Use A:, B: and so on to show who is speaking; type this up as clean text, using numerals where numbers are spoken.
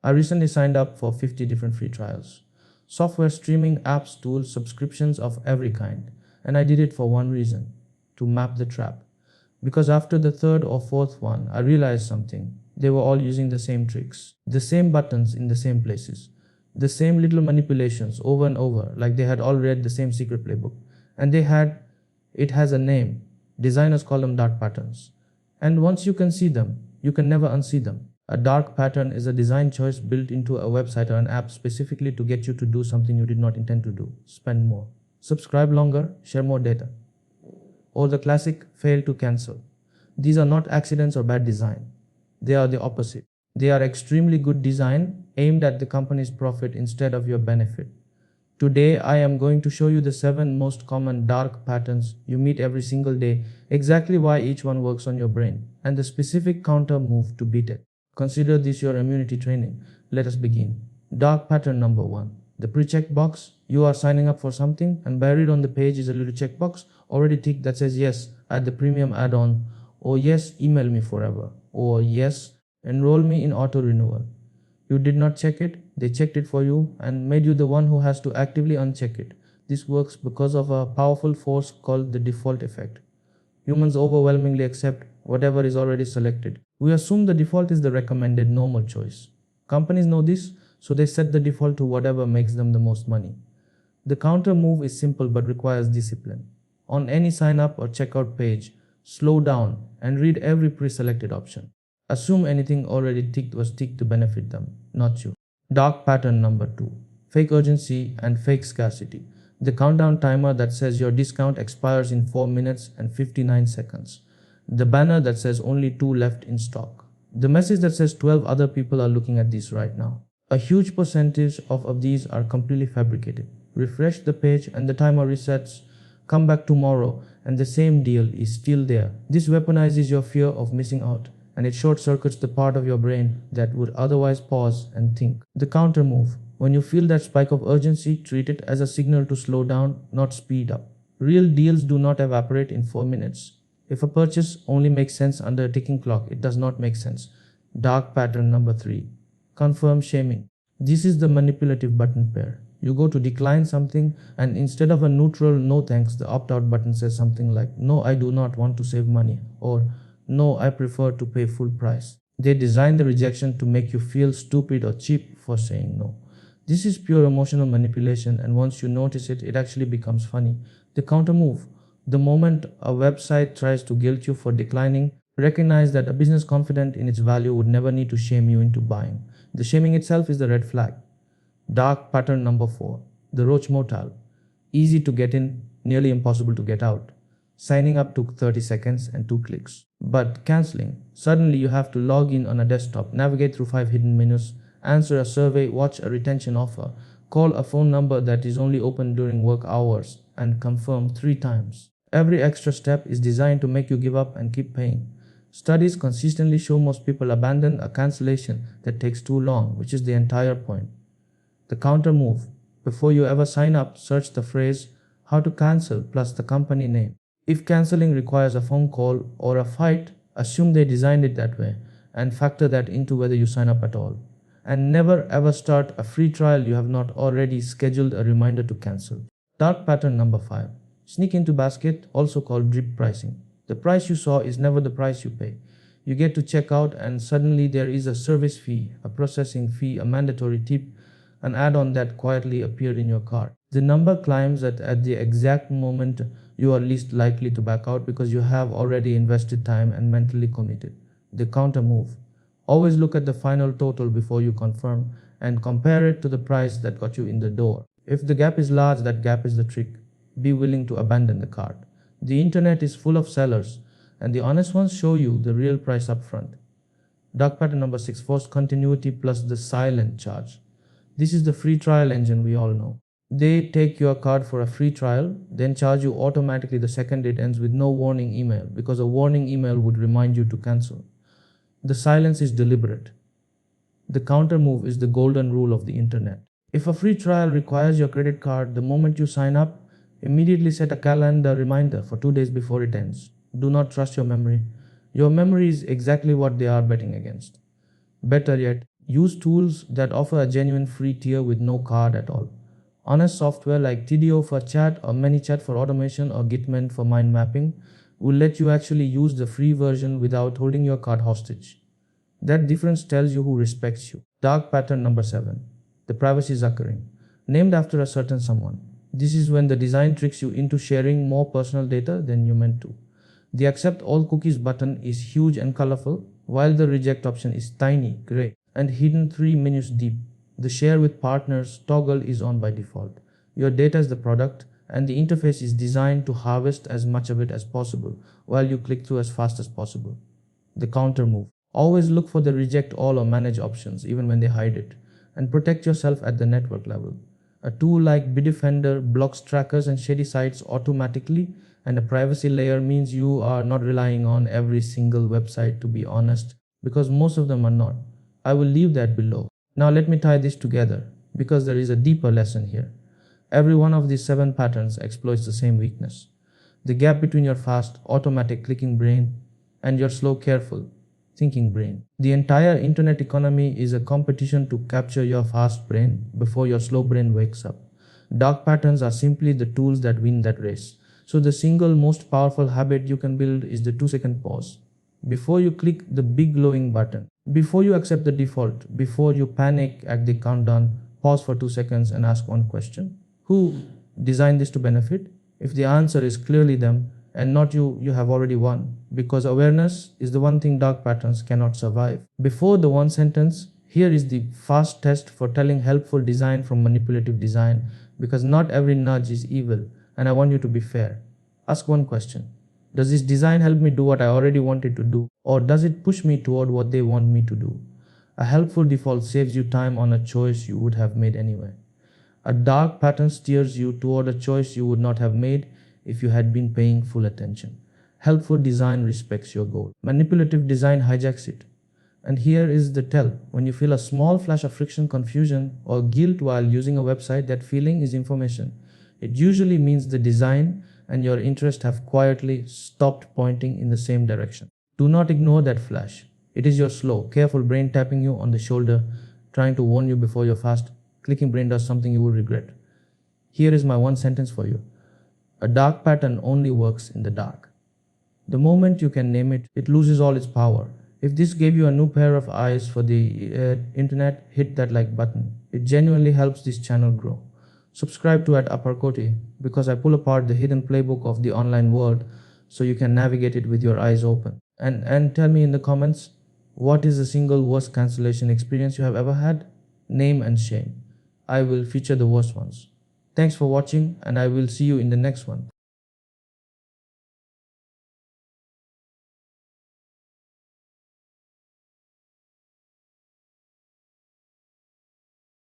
A: I recently signed up for 50 different free trials. Software streaming, apps, tools, subscriptions of every kind. And I did it for one reason, to map the trap. Because after the third or fourth one, I realized something. They were all using the same tricks, the same buttons in the same places, the same little manipulations over and over, like they had all read the same secret playbook. And it has a name. Designers call them dark patterns. And once you can see them, you can never unsee them. A dark pattern is a design choice built into a website or an app specifically to get you to do something you did not intend to do. Spend more, subscribe longer, share more data. Or the classic fail to cancel. These are not accidents or bad design. They are the opposite. They are extremely good design aimed at the company's profit instead of your benefit. Today, I am going to show you the 7 most common dark patterns you meet every single day, exactly why each one works on your brain, and the specific counter move to beat it. Consider this your immunity training. Let us begin. Dark pattern number 1. The pre-check box. You are signing up for something, and buried on the page is a little checkbox already ticked that says yes, add the premium add-on, or yes, email me forever, or yes, enroll me in auto renewal. You did not check it, they checked it for you and made you the one who has to actively uncheck it. This works because of a powerful force called the default effect. Humans overwhelmingly accept whatever is already selected. We assume the default is the recommended normal choice. Companies know this, so they set the default to whatever makes them the most money. The counter move is simple but requires discipline. On any sign up or checkout page, slow down and read every pre-selected option. Assume anything already ticked was ticked to benefit them, not you. Dark pattern number 2. Fake urgency and fake scarcity. The countdown timer that says your discount expires in 4 minutes and 59 seconds. The banner that says only 2 left in stock. The message that says 12 other people are looking at this right now. A huge percentage of these are completely fabricated. Refresh the page and the timer resets. Come back tomorrow and the same deal is still there. This weaponizes your fear of missing out, and it short-circuits the part of your brain that would otherwise pause and think. The counter move. When you feel that spike of urgency, treat it as a signal to slow down, not speed up. Real deals do not evaporate in 4 minutes. If a purchase only makes sense under a ticking clock, it does not make sense. Dark pattern number 3. Confirm shaming. This is the manipulative button pair. You go to decline something, and instead of a neutral no thanks, the opt-out button says something like no, I do not want to save money, or no, I prefer to pay full price. They design the rejection to make you feel stupid or cheap for saying no. This is pure emotional manipulation, and once you notice it, it actually becomes funny. The counter move. The moment a website tries to guilt you for declining, recognize that a business confident in its value would never need to shame you into buying. The shaming itself is the red flag. Dark pattern number 4. The roach motel. Easy to get in, nearly impossible to get out. Signing up took 30 seconds and 2 clicks. But cancelling. Suddenly you have to log in on a desktop, navigate through 5 hidden menus, answer a survey, watch a retention offer, call a phone number that is only open during work hours, and confirm 3 times. Every extra step is designed to make you give up and keep paying. Studies consistently show most people abandon a cancellation that takes too long, which is the entire point. The counter move. Before you ever sign up, search the phrase how to cancel plus the company name. If canceling requires a phone call or a fight, assume they designed it that way and factor that into whether you sign up at all. And never ever start a free trial you have not already scheduled a reminder to cancel. Dark pattern number 5. Sneak into basket, also called drip pricing. The price you saw is never the price you pay. You get to check out and suddenly there is a service fee, a processing fee, a mandatory tip, an add-on that quietly appeared in your cart. The number climbs at the exact moment you are least likely to back out because you have already invested time and mentally committed. The counter move. Always look at the final total before you confirm and compare it to the price that got you in the door. If the gap is large, that gap is the trick. Be willing to abandon the cart. The internet is full of sellers, and the honest ones show you the real price up front. Dark pattern number 6. Forced continuity plus the silent charge. This is the free trial engine we all know. They take your card for a free trial, then charge you automatically the second it ends with no warning email, because a warning email would remind you to cancel. The silence is deliberate. The counter move is the golden rule of the internet. If a free trial requires your credit card the moment you sign up, immediately set a calendar reminder for 2 days before it ends. Do not trust your memory. Your memory is exactly what they are betting against. Better yet, Use tools that offer a genuine free tier with no card at all. Honest software like TDO for chat or ManyChat for automation or Gitment for mind mapping will let you actually use the free version without holding your card hostage. That difference tells you who respects you. Dark pattern number 7. The privacy zuckering. Named after a certain someone. This is when the design tricks you into sharing more personal data than you meant to. The accept all cookies button is huge and colorful, while the reject option is tiny, gray, and hidden 3 menus deep. The share with partners toggle is on by default. Your data is the product, and the interface is designed to harvest as much of it as possible, while you click through as fast as possible. The counter move. Always look for the reject all or manage options, even when they hide it, and protect yourself at the network level. A tool like Bitdefender blocks trackers and shady sites automatically, and a privacy layer means you are not relying on every single website to be honest, because most of them are not. I will leave that below. Now let me tie this together, because there is a deeper lesson here. Every one of these 7 patterns exploits the same weakness. The gap between your fast, automatic clicking brain and your slow, careful, thinking brain. The entire internet economy is a competition to capture your fast brain before your slow brain wakes up. Dark patterns are simply the tools that win that race. So the single most powerful habit you can build is the 2-second pause. Before you click the big glowing button, before you accept the default, before you panic at the countdown, pause for 2 seconds and ask one question. Who designed this to benefit? If the answer is clearly them and not you, you have already won. Because awareness is the one thing dark patterns cannot survive. Before the one sentence, here is the fast test for telling helpful design from manipulative design, because not every nudge is evil, and I want you to be fair. Ask one question. Does this design help me do what I already wanted to do, or does it push me toward what they want me to do? A helpful default saves you time on a choice you would have made anyway. A dark pattern steers you toward a choice you would not have made if you had been paying full attention. Helpful design respects your goal. Manipulative design hijacks it. And here is the tell. When you feel a small flash of friction, confusion, or guilt while using a website, that feeling is information. It usually means the design and your interest have quietly stopped pointing in the same direction. Do not ignore that flash. It is your slow, careful brain tapping you on the shoulder, trying to warn you before your fast clicking brain does something you will regret. Here is my one sentence for you. A dark pattern only works in the dark. The moment you can name it, it loses all its power. If this gave you a new pair of eyes for the internet, hit that like button. It genuinely helps this channel grow. Subscribe to @Uparkoti, because I pull apart the hidden playbook of the online world so you can navigate it with your eyes open. And tell me in the comments, what is the single worst cancellation experience you have ever had? Name and shame. I will feature the worst ones. Thanks for watching, and I will see you in the next one.